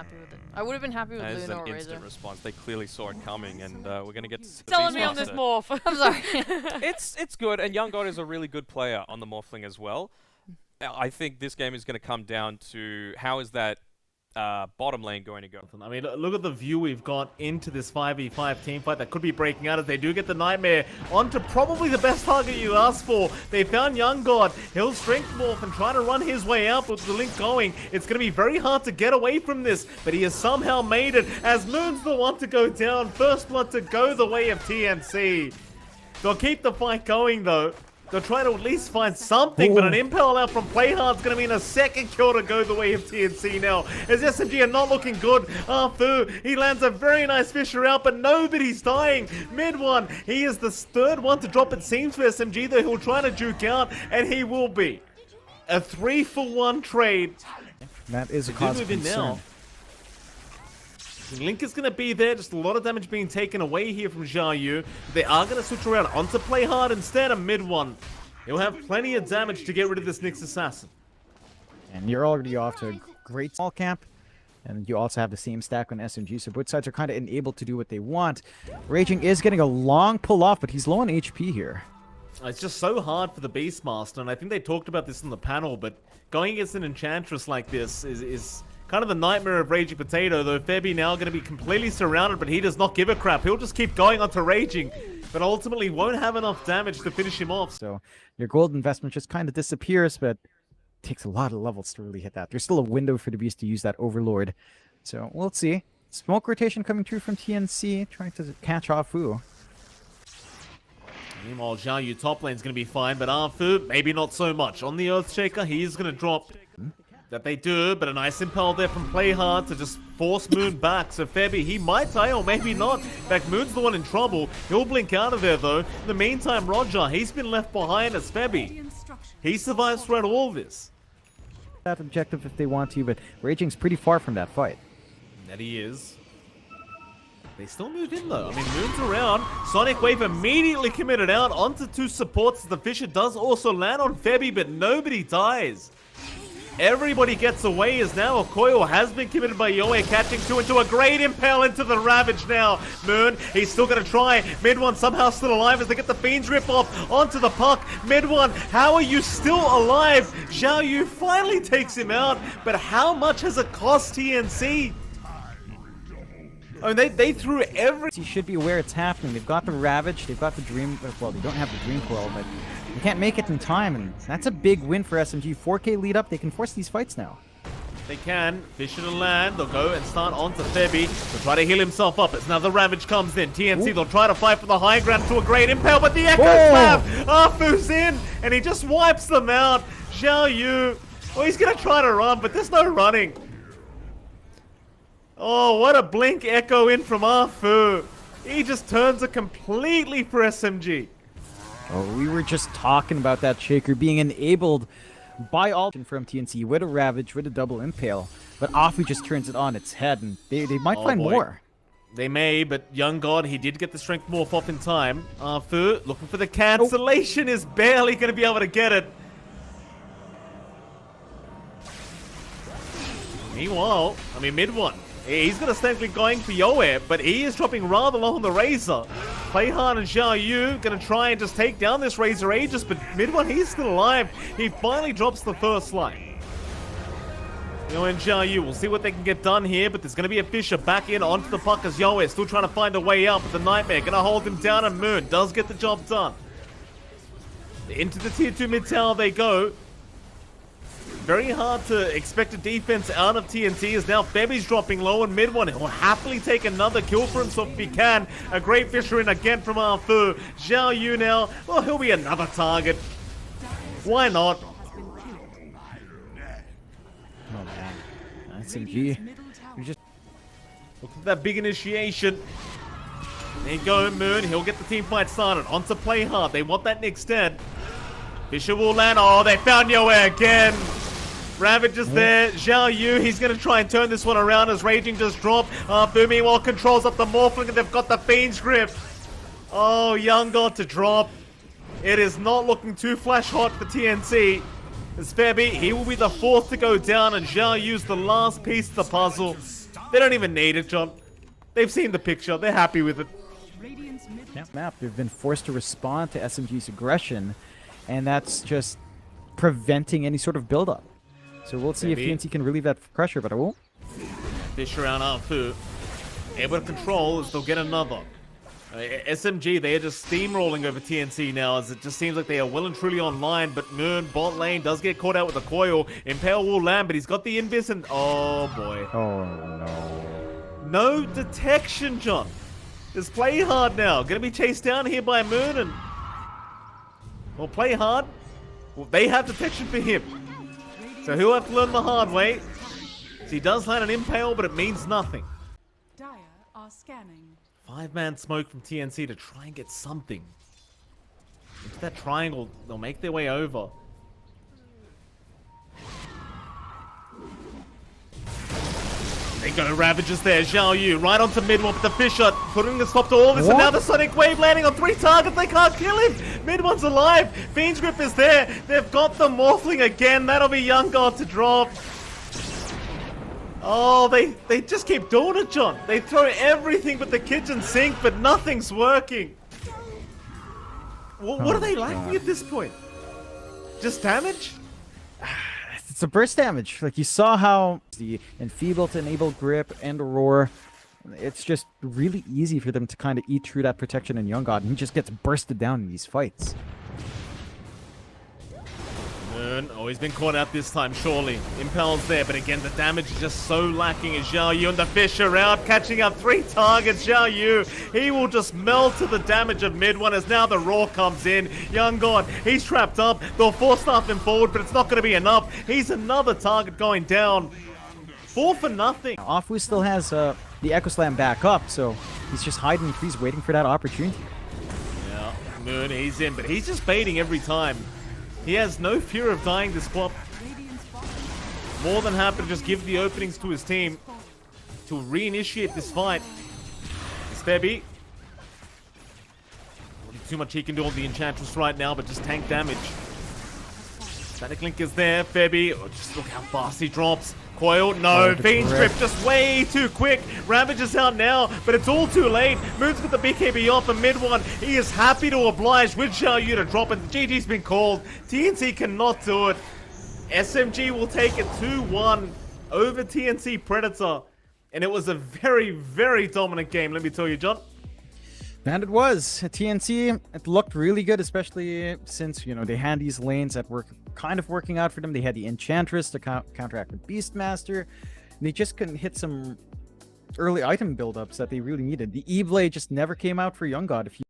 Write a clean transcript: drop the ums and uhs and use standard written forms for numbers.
happy with it. I would have been happy with That is Luna an or Razor. instant response. They clearly saw it coming, and we're gonna get. Telling me on this morph. I'm sorry. It's good, and Young God is a really good player on the Morphling as well. I think this game is going to come down to how is that bottom lane going to go. I mean, look at the view we've got into this 5v5 team fight that could be breaking out as they do get the Nightmare onto probably the best target you asked for. They found Young God. He'll strength morph and try to run his way out with the link going. It's going to be very hard to get away from this, but he has somehow made it as Moon's the one to go down. First blood to go the way of TNC. They'll keep the fight going though. They'll try to at least find something, but an impel out from Playhard's going to mean a second kill to go the way of TNC now. As SMG are not looking good. Fu, he lands a very nice Fisher out, but nobody's dying. Mid one, he is the third one to drop, it seems, for SMG, though he'll try to juke out, and he will be. A 3-for-1 trade. That is a cause of concern. Link is going to be there, just a lot of damage being taken away here from Xiaoyu. They are going to switch around onto Playhard instead of mid one. He'll have plenty of damage to get rid of this Nyx Assassin. And you're already off to a great small camp. And you also have the same stack on SMG, so both sides are kind of enabled to do what they want. Raging is getting a long pull off, but he's low on HP here. It's just so hard for the Beastmaster, and I think they talked about this on the panel, but going against an Enchantress like this is kind of the nightmare of Raging Potato, though Febby now going to be completely surrounded, but he does not give a crap. He'll just keep going onto Raging, but ultimately won't have enough damage to finish him off. So your gold investment just kind of disappears, but it takes a lot of levels to really hit that. There's still a window for the Beast to use that Overlord. So we'll see. Smoke rotation coming through from TNC, trying to catch Afu. Meanwhile, Xiaoyu top lane's going to be fine, but Afu, maybe not so much. On the Earthshaker, he's going to drop. That they do, but a nice impel there from Playhard to just force Moon back. So Febby, he might die or maybe not. In fact, Moon's the one in trouble. He'll blink out of there though. In the meantime, Roger, he's been left behind as Febby. He survives throughout all this. That objective if they want to, but Raging's pretty far from that fight. That he is. They still moved in though. I mean, Moon's around. Sonic Wave immediately committed out onto two supports. The Fisher does also land on Febby, but nobody dies. Everybody gets away as now a coil has been committed by Yoe, catching two into a great impale into the Ravage now. Moon, he's still going to try. Mid one somehow still alive as they get the Fiends rip off onto the puck. Mid one, how are you still alive? Xiaoyu finally takes him out, but how much has it cost TNC? I mean, they threw every... You should be aware it's happening. They've got the Ravage, they've got the Dream... Well, they don't have the Dream Coil, but they can't make it in time, and that's a big win for SMG. 4K lead up, they can force these fights now. They can. Fisher to land. They'll go and start onto Febby. They'll try to heal himself up as now the Ravage comes in. TNC, they'll try to fight for the high ground to a great impale, but the Echo Slap! Afu's in, and he just wipes them out. Xiaoyu, well, he's going to try to run, but there's no running. Oh, what a blink echo in from Afu. He just turns it completely for SMG. Oh, we were just talking about that Shaker being enabled by all from TNC with a Ravage, with a double impale. But Afu just turns it on its head, and they might find more. They may, but Young God, he did get the strength morph off in time. Afu, looking for the cancellation, is barely going to be able to get it. Meanwhile, I mean, mid one. He's going to start going for Yoe, but he is dropping rather low on the Razor. Playhard and Xiaoyu going to try and just take down this Razor Aegis, but mid one, he's still alive. He finally drops the first line. Yoe and Xiaoyu, we'll see what they can get done here, but there's going to be a Fisher back in onto the puck as Yoe still trying to find a way out, but the Nightmare going to hold him down, and Moon does get the job done. Into the tier 2 mid tower they go. Very hard to expect a defense out of TNT as now Febby's dropping low in mid one. He'll happily take another kill for himself if he can. A great Fisher in again from Afu. Xiaoyu now, well, he'll be another target. Why not? Oh man, SMG. You just look at that big initiation. There you go, Moon. He'll get the team fight started. Onto Playhard. They want that Nyx dead. Fisher will land. Oh, they found Yoe again. Ravage is there. Xiaoyu, he's going to try and turn this one around as Raging just dropped. Meanwhile controls up the Morphling, and they've got the Fiend's grip. Oh, Young God to drop. It is not looking too flash hot for TNC. As Febby, he will be the fourth to go down, and Xiaoyu's the last piece of the puzzle. They don't even need it, John. They've seen the picture. They're happy with it. Map. They've been forced to respond to SMG's aggression, and that's just preventing any sort of build-up. So we'll see if TNC can relieve that pressure, but I won't. Fish around R2. Able to control as they'll get another. SMG, they are just steamrolling over TNC now, as it just seems like they are well and truly online, but Moon, bot lane, does get caught out with the coil. Impale will land, but he's got the invis and... Oh, boy. Oh, no. No detection, John. Just play hard now. Gonna be chased down here by Moon and... Well, play hard. Well, they have detection for him. So he'll have to learn the hard way. So he does land an Impale, but it means nothing. Dire are scanning. 5-man smoke from TNC to try and get something. Into that triangle, they'll make their way over. They go Ravagers there, Zhao Yu right onto mid one with the fish shot, putting the stop to all this, and now the Sonic Wave landing on 3 targets, they can't kill him! Mid one's alive, Fiend's Grip is there, they've got the Morphling again, that'll be Young God to drop. Oh, they just keep doing it, John. They throw everything but the kitchen sink, but nothing's working. What are they lacking at this point? Just damage? It's a burst damage. Like, you saw how the Enfeeble to enable grip and roar. It's just really easy for them to kind of eat through that protection in Young God, and he just gets bursted down in these fights. Oh, he's been caught out this time, surely. Impel's there, but again, the damage is just so lacking as Zhao Yu and the fish are out, catching up 3 targets. Zhao Yu, he will just melt to the damage of mid one as now the roar comes in. Young God, he's trapped up. They'll force staff him forward, but it's not going to be enough. He's another target going down. 4 for nothing. Offwu still has the Echoslam back up, so he's just hiding in trees waiting for that opportunity. Yeah, Moon, he's in, but he's just baiting every time. He has no fear of dying this club. More than happy to just give the openings to his team to reinitiate this fight. It's Febby. Not too much he can do on the Enchantress right now, but just tank damage. Static Link is there, Febby. Oh, just look how fast he drops. Coil, no, Fiend's Grip just way too quick. Ravage is out now, but it's all too late. Moon's got the BKB off and mid one. He is happy to oblige with Zhao Yu to drop it. The GG's been called. TNC cannot do it. SMG will take it 2-1 over TNC Predator. And it was a very, very dominant game, let me tell you, John. And it was. TNC, it looked really good, especially since, you know, they had these lanes that were kind of working out for them. They had the Enchantress to counteract with Beastmaster. And they just couldn't hit some early item buildups that they really needed. The E-Blade just never came out for Young God. If you